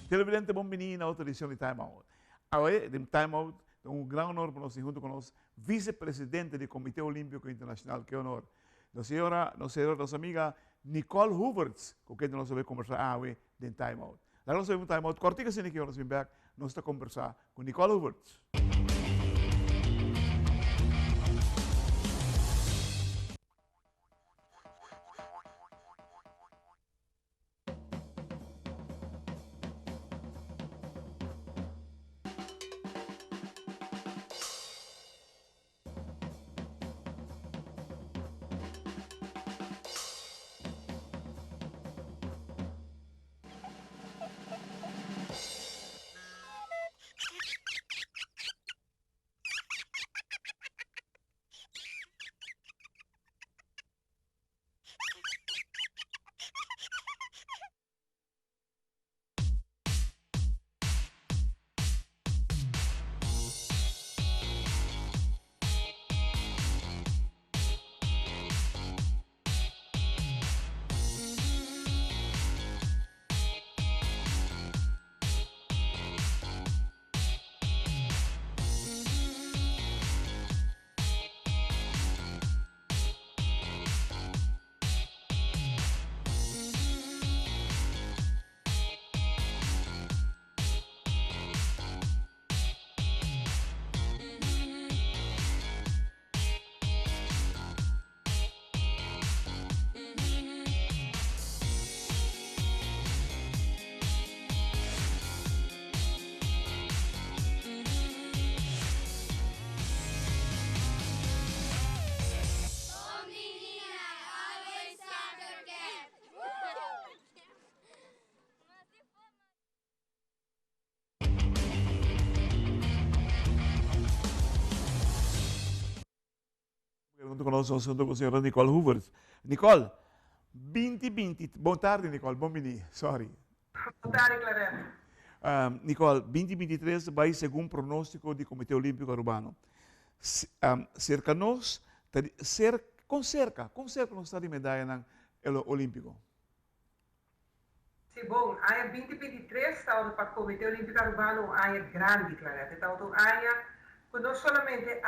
Televidente, bom menino, outra edição de Time Out. Agora, de Time Out, é um grande honor para nós, junto com nós, vice-presidente do Comitê Olímpico Internacional, que honor. Nossa amiga Nicole Huberts, com quem nós vamos conversar hoje de Time Out. Nós vamos Time Out, cortinho assim que nós vamos back, nós vamos conversar com Nicole Huberts. Junto conosco assunto com a senhora Nicole Huberts. Nicole, 2020, boa tarde Nicole, bom menino, sorry. Boa tarde, Clarence. Nicole, 2023 vai segundo pronóstico do Comitê Olímpico Urbano. Cerca nós, com cerca nós está de medalha no Olímpico. Sim, bom, a 2023 está para o Comitê Olímpico Urbano é grande, Clarence. Então, não somente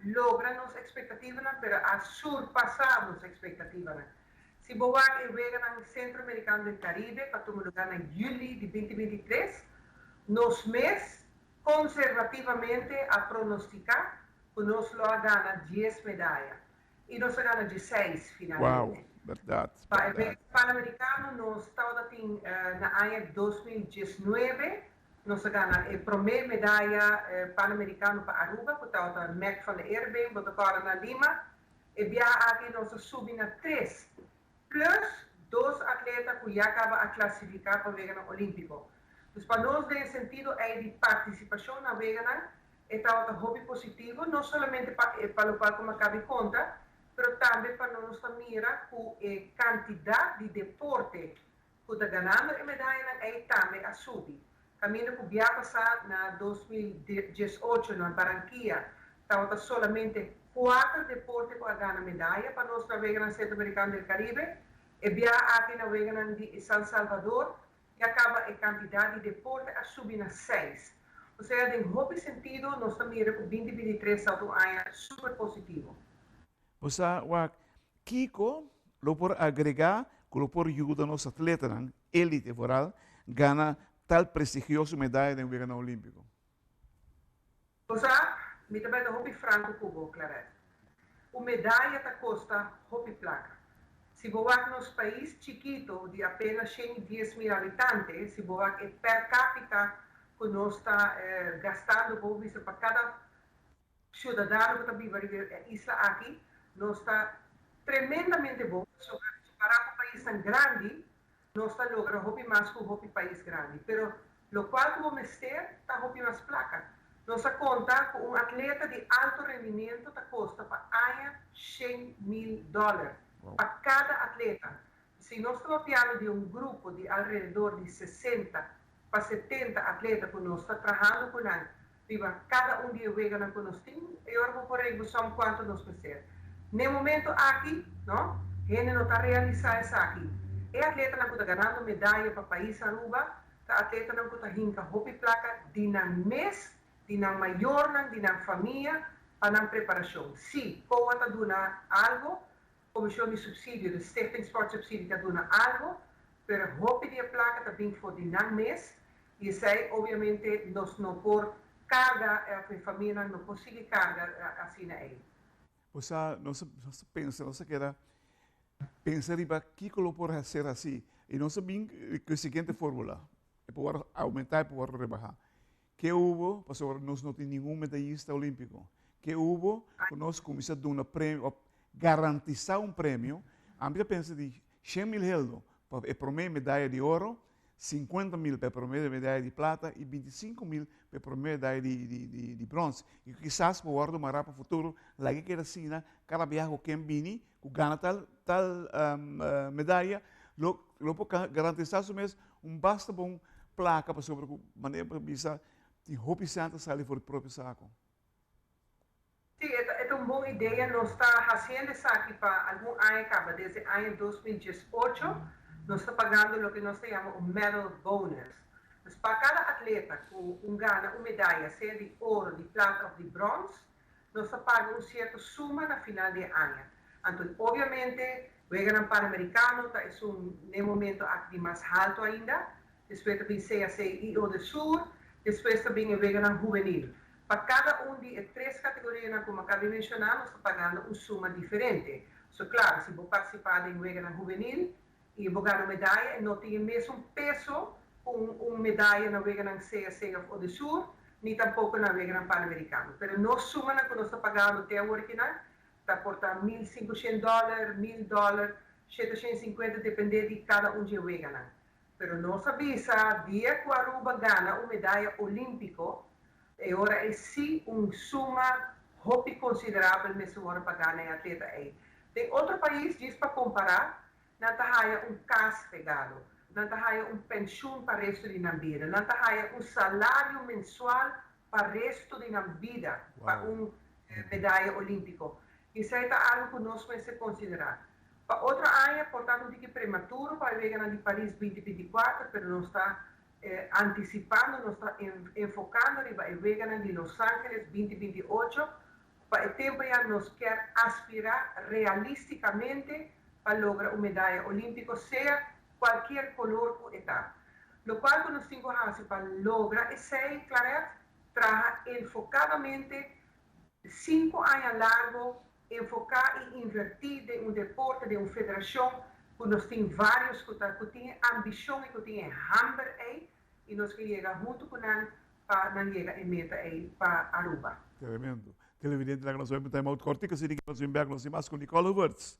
logra nossa expectativa, mas a surpassar nossa expectativa. Se boa é vega no Centro Americano do Caribe, para tomar lugar em julho de 2023, nos mês conservativamente a pronosticar que nós lá ganha 10 medalhas. E nós ganha 16 finalmente. Uau, verdade. Para o Pan-Americano, nós estamos na AIA 2019, nós ganhamos a primeira medalha pan-americana para Aruba, que está o Mac van der Erbe, que está na Lima, e aqui nós subimos a 3, plus 2 atletas que já acabam a classificar para o Vegana Olímpico. Então, para nós, nesse sentido, é de participação na Vegana, está um hobby positivo, não somente para o qual como acabei de contar, mas também para nós mirar que a quantidade de deporte que está ganhando a medalha é também a subir. Caminho que já passar na 2018 na Barranquilla, estava somente 4 deportes que ganham medalha para nós navegar no Centro Americano do Caribe, e já aqui navegar em San Salvador, e acaba a quantidade de deporte a subir a 6. Ou seja, em hobby sentido, nós também o 2023 está super positivo. Você, Kiko, lo por agregar, lo por ajudar nos atletas, elite voral, gana tal prestigioso medalha de Vegana Olímpico. Você, me também do hobby franco cubo, Clarence. O medalha ta custa hobby placa. Se você nos país chiquito de apenas 110 mil habitantes, se você per capita que nós está gastando para cada cidadão que está vivendo na isla aqui, nós está tremendamente bom. Para um país tão grande, nós está logrando hobby mais que um país grande. Pero lo qual como mester está hobby mais placa. Nós conta com um atleta de alto rendimento que custa para $100,000 para cada atleta. Se nós estamos falando de um grupo de alrededor de 60 para 70 atletas que nós está trabalhando com eles, cada dia vegano que nós temos, eu vou por aí quanto nós precisamos. No momento aqui, a gente não está realizando isso aqui. E atleta que está ganhando medalha para o país Aruba, de atleta não kuta hinka hopi placa, dinang mes, dinang mayor nang, dinang família, para a preparação. Se Coa está dando algo, Comissão de Subsídio, de Stichting Sport Subsídio está dando algo, pero hopi de placa está vindo for dinang mes, e sei, obviamente, nós não por carga, a família não consegue carga assim aí. Você não se pensa, não se quer pensar em que lo pode fazer assim, e não se bem que a seguinte fórmula, é para aumentar e para rebaixar. Que houve, pastor, nós não temos nenhum medalhista olímpico. Que houve, nós começamos a dar um prêmio, garantizar um prêmio, a gente pensa de 100 mil euros para a primeira medalha de ouro, 50 mil para a primeira medalha de prata e 25 mil para a primeira medalha de bronze. E quizás para o para o futuro, lá que assim, cada viagem que vem, que ganha tal medalha, lo pode garantizar mesmo basta bom placa para sobre maneira para bisa de roupa santa sair for o próprio saco. Sim, é uma boa ideia. Nós estamos fazendo isso aqui para algum ano, desde o ano 2018, nós estamos pagando o que nós chamamos um medal bonus. Mas para cada atleta que ganha uma medalha, seja de ouro, de prata ou de bronze, nós estamos pagando uma certa suma na final do ano. Então, obviamente, o Wegener Pan-Americano é no momento aqui mais alto ainda, depois também CACI do Sul, depois também o Wegener Juvenil. Para cada de três categorias, como acabei de mencionar, nós estamos pagando uma suma diferente. Claro, se vou participar do Wegener Juvenil e vou ganhar uma medalha, não tem o mesmo peso uma medalha na Wegener CACI do Sul, nem tampouco na Wegener Pan-Americano. Mas a suma que nós estamos pagando até o original, está por $1.500, $1.000, $750, depende de cada de Wegener. Pero nós sabemos, dia que Aruba ganha uma medalha olímpica, agora é sim uma suma muito considerável nessa hora para ganhar atleta aí. Tem outro país, diz para comparar, não tem caso pegado, não tem pensão para o resto da vida, não tem salário mensual para o resto da vida, para medalha olímpica. Isso é algo que nós temos que considerar. Para outra área, portanto, é prematuro para a de Paris 2024, mas nós estamos antecipando, nós estamos enfocando para a de Los Angeles 2028, para o tempo que nós queremos aspirar realisticamente para lograr uma medalha olímpica, seja qualquer color que está. O qual nós temos que fazer para lograr esse, claro, trabalhar enfocadamente 5 anos largo, enfocar e invertir de deporte, de uma federação, que nós temos vários que têm ambição e que têm hammer aí, e nós queremos chegar junto com eles para chegar em meta aí para Aruba. Tremendo. Televidente da nossa web, time out corte, que se diga nós vamos nós mais com Nicole Huberts.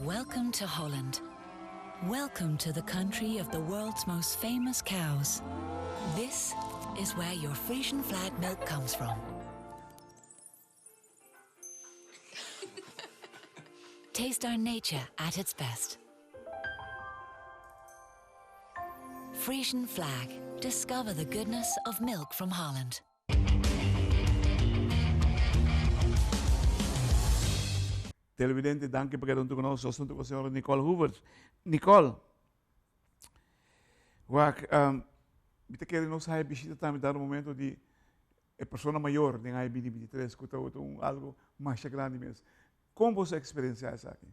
Welcome to Holland. Welcome to the country of the world's most famous cows. This is where your Frisian flag milk comes from. Taste our nature at its best. Frisian flag. Discover the goodness of milk from Holland. Televidente, danke per essere con noi, sono con la signora Nicole Hubert. Nicole, mi te quero nós hai visita também dar um momento de pessoa maior de aí 2023, que está algo mais grande mesmo. Como você experienciar isso aqui?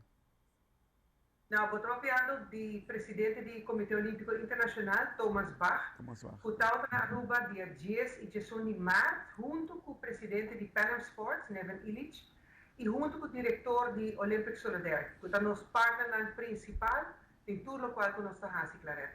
Não, vou estar falando do presidente do Comitê Olímpico Internacional, Thomas Bach, que está na Aruba dia 10 e 11 de março, junto com o presidente de Pan Am Sports, Neven Illich, e junto com o diretor de Olympic Solidarity, que está nos partner principal em tudo o qual nós estamos a claro.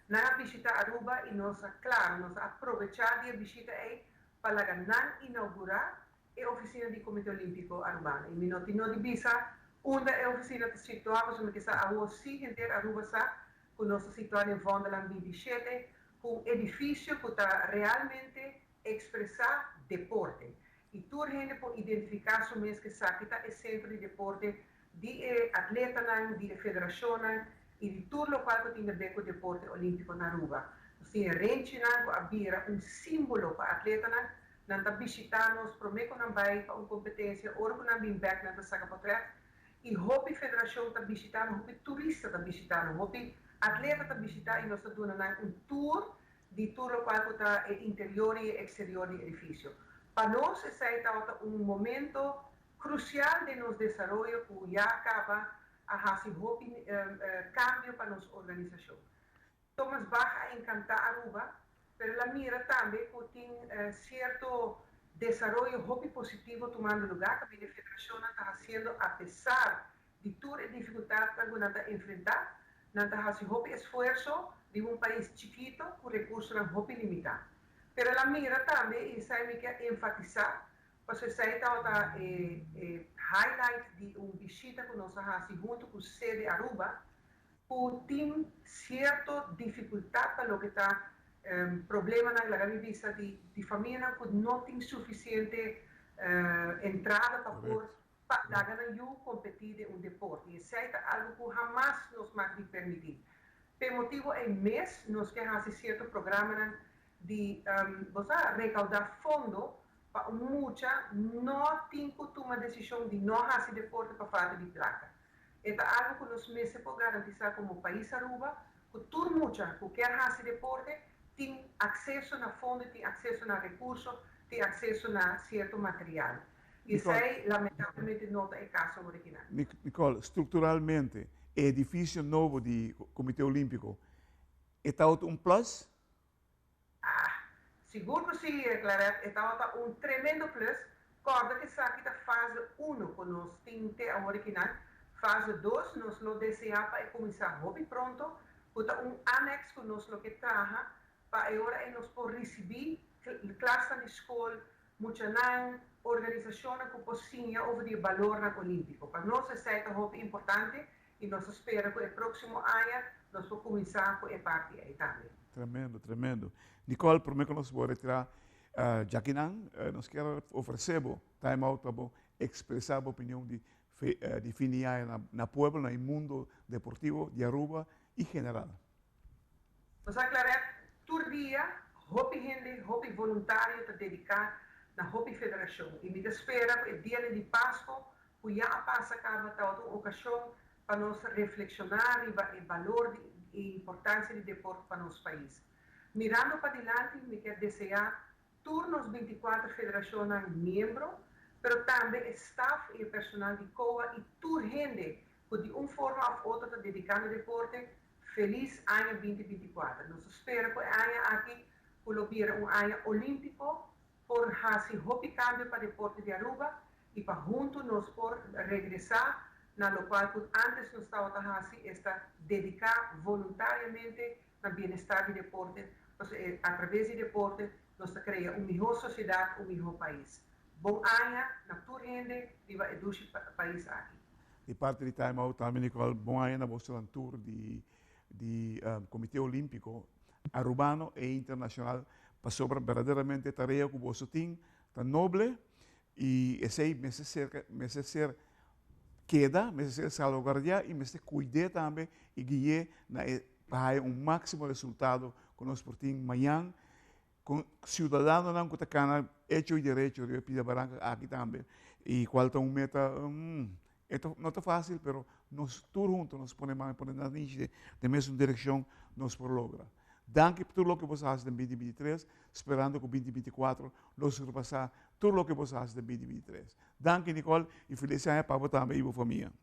Na visita a Aruba e nós, claro, nós aproveitar a visita aí para inaugurar a oficina do Comitê Olímpico Arubano. E minuto de visa, onde a oficina está situada, como que está a rua seguinte, Aruba está, que nós estamos situados em Vondeland 27, com um edifício que está realmente expressar deporte. E toda a gente pode identificar o mesmo que está é centro de deporte de atletas, de federação e de tudo o qual tem a ver com o deporte olímpico na Aruba. Nós Sim, rente na abira símbolo para atleta na visitanos, prometo na vai para uma competência, orgo na bem back na saca potret. E hobby federação está visitando, hobby turista está visitando, hobby atleta está visitando e nós estamos dando tour de tour o qual está interior e exterior do edifício. Para nós, esse é momento crucial de nosso desenvolvimento que já acaba a fazer hobby cambio para nossa organização. Thomas Bach encantar Aruba, mas a mira também que tem certo desenvolvimento hobby positivo tomando lugar, que a federação está fazendo, apesar de toda a dificuldade que está enfrentando, está fazendo hobby esforço de um país chiquito com recursos hobby limitados. Mas a mira também, isso é que enfatizar, porque isso está highlight de uma visita que nós fazemos junto com a sede Aruba, que tem certa dificuldade para o que está problema na vista de família que não tem suficiente entrada para pôr para competir em um deporte. Isso é algo que jamais nos vai permitir. Por motivo é mês nós queremos fazer certo programa de recaudar fundo para muita não tem que tomar decisão de não fazer deporte para fazer de placa. É algo que nós mesmos podemos garantizar como país Aruba, que todo mundo que quer fazer deporte tem acesso a fundo, tem acesso a recursos, tem acesso a certo material. Isso aí, lamentavelmente, não é o caso original. Nicole, estruturalmente, o edifício novo do Comitê Olímpico está um plus? Seguro que sim, Claret, está um tremendo plus. Corda que está aqui da fase 1, que nós temos a original. Fase 2, nós lo desejamos para começar hobby pronto. Está um anexo que nós lo que traga para agora nós podemos receber classe de escola, muita organização que possível over o valor na olímpico. Para nós é algo importante e nós esperamos que no próximo ano nós podemos começar com a parte aí também. Tremendo, tremendo. Nicole, por mim que nós vamos retirar Jaquinan, nós queremos oferecer time out para expressar a opinião de definir na pueblo, no mundo deportivo de Aruba e general. Nós aclaramos todo dia, hobby voluntário para dedicar na hobby federação. E me espera que o dia de Páscoa, que já passa acaba outra ocasião para nós reflexionar o valor e a importância do deporte para nosso país. Mirando para diante, me quero desejar todos os 24 federações membros, mas também staff e personal de COA e toda gente que de uma forma ou outra está dedicando ao deporte. Feliz ano 2024. Nós esperamos que o ano aqui puder um ano olímpico por fazer hobby cambio para o deporte de Aruba e para juntos nós por regressar na qual antes nós estávamos a fazer está dedicar voluntariamente ao bem-estar do deporte. Através do deporte nós criamos uma melhor sociedade, um melhor país. Bom ano na tua gente e o país aqui. De parte de Time Out também, Nicole, bom ano na vossa tour de Comitê Olímpico Arubano e Internacional para sobre verdadeiramente a tarefa que você tem, tão nobre, e esse aí me ser queda, me ser salvaguardar e me ser cuidar também e guiar para máximo resultado que nós portamos amanhã, com cidadãos não que estão hecho e direito de pedir barranca aqui também, e qual é uma meta, não é fácil, mas nós todos juntos nos ponemos na mesma direção, nós por lograr. Danke por tudo o que você faz em 2023, esperando que em 2024 nós repassar tudo o que você faz em 2023. Danke, Nicole, e feliz ano para você também e para a família.